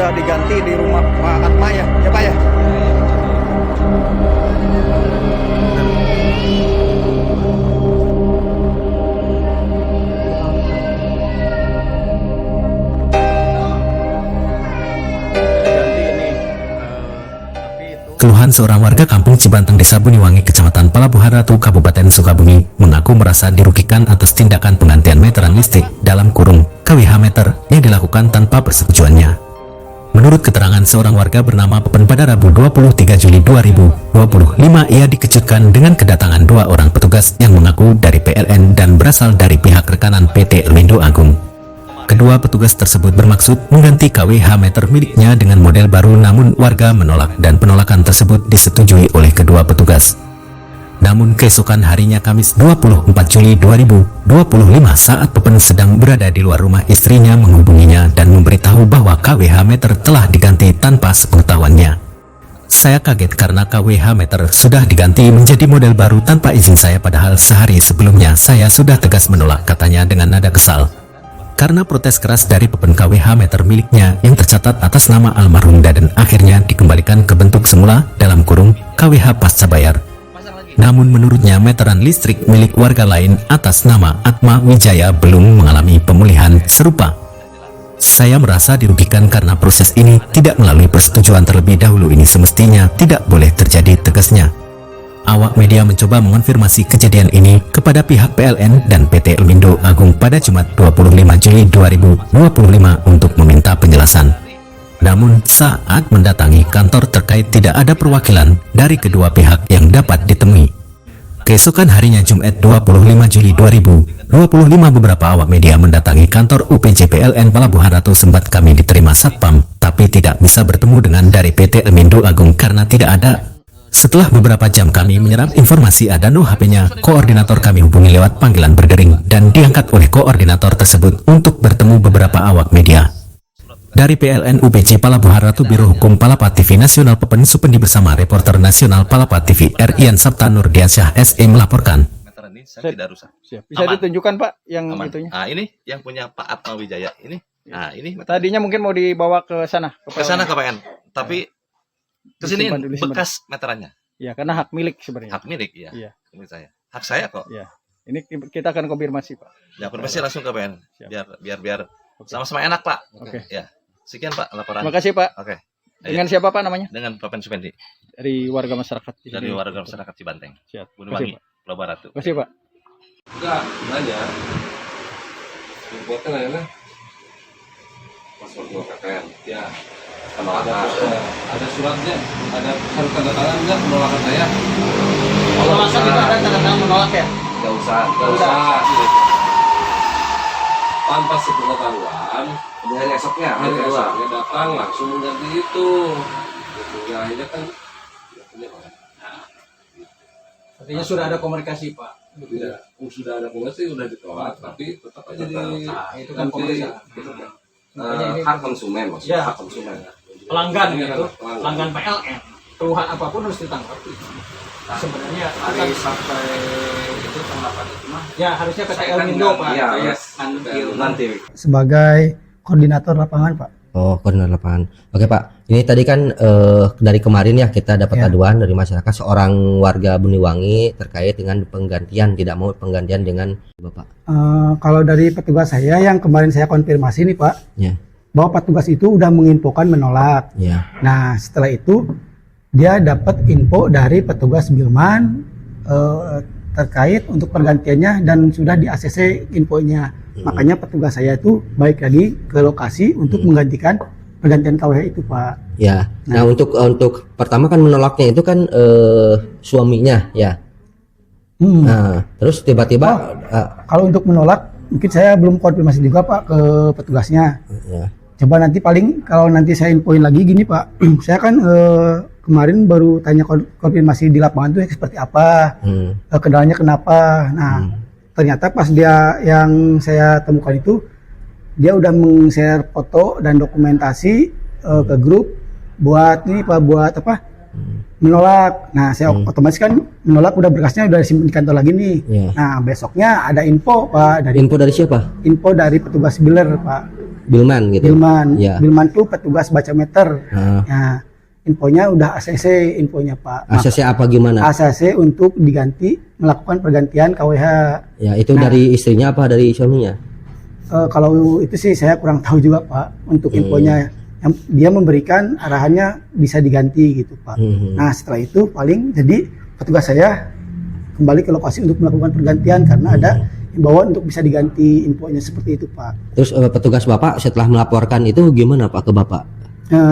sudah diganti di rumah Pak Atma ya, ya Pak ya? Keluhan seorang warga kampung Cibanteng, Desa Buniwangi, Kecamatan Palabuhan Ratu, Kabupaten Sukabumi, mengaku merasa dirugikan atas tindakan penggantian meteran listrik dalam kurung KWH meter yang dilakukan tanpa persetujuannya. Menurut keterangan seorang warga bernama Pepen, pada Rabu 23 Juli 2025, ia dikejutkan dengan kedatangan dua orang petugas yang mengaku dari PLN dan berasal dari pihak rekanan PT Elmindo Agung. Kedua petugas tersebut bermaksud mengganti KWH meter miliknya dengan model baru, namun warga menolak dan penolakan tersebut disetujui oleh kedua petugas. Namun keesokan harinya, Kamis 24 Juli 2025, saat Pepen sedang berada di luar rumah, istrinya menghubunginya dan memberitahu bahwa KWH meter telah diganti tanpa sepengetahuannya. Saya kaget karena KWH meter sudah diganti menjadi model baru tanpa izin saya, padahal sehari sebelumnya saya sudah tegas menolak, katanya dengan nada kesal. Karena protes keras dari Pepen, KWH meter miliknya yang tercatat atas nama almarhum Daden akhirnya dikembalikan ke bentuk semula dalam kurung KWH pasca bayar. Namun menurutnya meteran listrik milik warga lain atas nama Atma Wijaya belum mengalami pemulihan serupa. Saya merasa dirugikan karena proses ini tidak melalui persetujuan terlebih dahulu, ini semestinya tidak boleh terjadi, tegasnya. Awak media mencoba mengonfirmasi kejadian ini kepada pihak PLN dan PT Elmindo Agung pada Jumat 25 Juli 2025 untuk meminta penjelasan. Namun saat mendatangi kantor terkait tidak ada perwakilan dari kedua pihak yang dapat ditemui. Keesokan harinya, Jumat 25 Juli 2025, beberapa awak media mendatangi kantor UPJ PLN Palabuhan Ratu. Sempat kami diterima Satpam, tapi tidak bisa bertemu dengan dari PT Elmindo Agung karena tidak ada. Setelah beberapa jam kami menyerap informasi ada no HP-nya, koordinator kami hubungi lewat panggilan berdering dan diangkat oleh koordinator tersebut untuk bertemu beberapa awak media. Dari PLN UPJ Palabuhan Ratu, Biro Hukum Palapa TV Nasional, Pepen Supendi bersama reporter nasional Palapa TV Rian Sabta Nurdiansyah SE melaporkan. Meteran ini saya tidak rusak. Siap. Bisa Aman. ditunjukkan Pak yang Aman. itunya? Nah, ini yang punya Pak Atma Wijaya ini. Nah, ini Tadinya mungkin mau dibawa ke sana. ke sana ke PN, tapi ke sini Disimpan. bekas meterannya. Ya, karena hak milik sebenarnya. Hak milik ya. Iya. Milik saya. Hak saya kok. Iya. Ini kita akan konfirmasi Pak. Ya, permisi langsung ke PN. Siap. Biar Oke. sama-sama enak, Pak. Oke. Ya. Sekian Pak laporan. Terima kasih Pak. Oke. Dengan siapa Pak namanya? Dengan Pepen Supendi Dari warga masyarakat di dari sini. warga masyarakat Cibanteng. Siap. Buniwangi, Terima Palabuhan Ratu. kasih Pak. Enggak, nanya. Importnya nanya. Paspor dua KKN. Ya. Ada suratnya, ada harus tanda tangan enggak penolakan saya? Penolakan itu ada tanda tangan menolak ya? Enggak usah. Tanpa sepengetahuan, Hari esoknya, hari esoknya datang langsung mengganti itu. Ya, akhirnya kan Artinya sudah ada komunikasi Pak. tidak, sudah ada komunikasi, sudah ditolak, tapi tetap aja di itu kan komunikasi. hak konsumen maksudnya, Ya. hak konsumen. Pelanggan Iya, gitu, pelanggan. pelanggan PLN. Keluhan apapun harus ditanggapi. Sebenarnya Hari sampai itu tanggapan itu mah ya harusnya PT saya kan Elmindo Pak. iya, Saya nanti sebagai koordinator lapangan Pak. Oh, koordinator lapangan. Oke Pak, ini tadi kan dari kemarin ya kita dapat Ya. aduan dari masyarakat seorang warga Buniwangi terkait dengan penggantian, tidak mau penggantian dengan Bapak. Kalau dari petugas saya yang kemarin saya konfirmasi nih Pak, Ya, bahwa petugas itu udah menginfokan menolak. ya, Nah setelah itu dia dapat info dari petugas Bilman terkait untuk pergantiannya dan sudah di ACC infonya. Makanya petugas saya itu balik lagi ke lokasi untuk menggantikan pergantian KWH itu Pak. ya. Nah, untuk pertama kan menolaknya itu kan suaminya ya. Nah, terus tiba-tiba Kalau untuk menolak mungkin saya belum konfirmasi juga Pak ke petugasnya. ya, Coba nanti paling kalau nanti saya infoin lagi gini Pak, saya kan kemarin baru tanya konfirmasi di lapangan itu seperti apa, kendalanya kenapa. Nah ternyata pas dia yang saya temukan itu dia udah meng-share foto dan dokumentasi ke grup buat ini Pak, buat apa? Menolak. Nah saya otomatis kan menolak, udah berkasnya udah disimpan di kantor lagi nih. Iya. Nah besoknya ada info Pak, info dari siapa? info dari petugas biler Pak. Bilman gitu. Bilman. Ya. Bilman tuh petugas baca meter. Ah. Ya, infonya udah ACC infonya Pak. ACC apa gimana? ACC untuk diganti melakukan pergantian KWH. Ya, itu Nah. dari istrinya apa dari suaminya? Kalau itu sih saya kurang tahu juga Pak untuk infonya. Yang dia memberikan arahannya bisa diganti gitu Pak. Nah setelah itu paling jadi petugas saya kembali ke lokasi untuk melakukan pergantian karena ada himbauan untuk bisa diganti infonya seperti itu Pak. Terus petugas Bapak setelah melaporkan itu gimana Pak ke Bapak?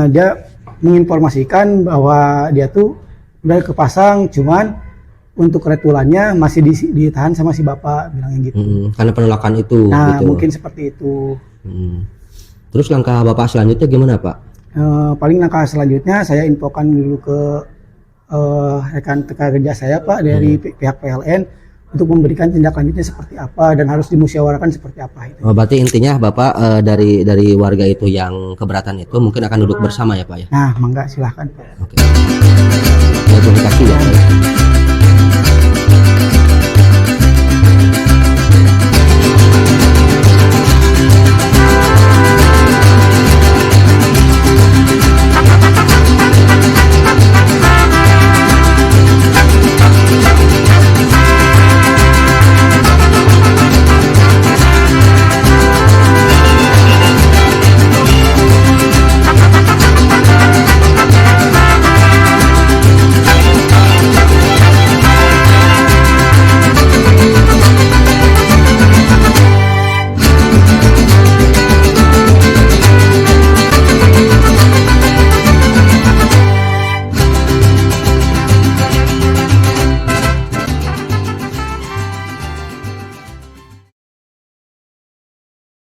Dia menginformasikan bahwa dia tuh udah kepasang, cuman untuk retulannya masih ditahan sama si bapak, bilangnya gitu. Karena penolakan itu. Nah gitu. mungkin seperti itu. Terus langkah Bapak selanjutnya gimana Pak? Paling langkah selanjutnya saya infokan dulu ke rekan kerja saya Pak dari pihak PLN untuk memberikan tindak lanjutnya seperti apa dan harus dimusyawarahkan seperti apa itu. Oh, berarti intinya Bapak dari warga itu yang keberatan itu mungkin akan duduk bersama ya Pak ya? Nah, mangga silahkan Pak. Oke. Ya, terima kasih ya.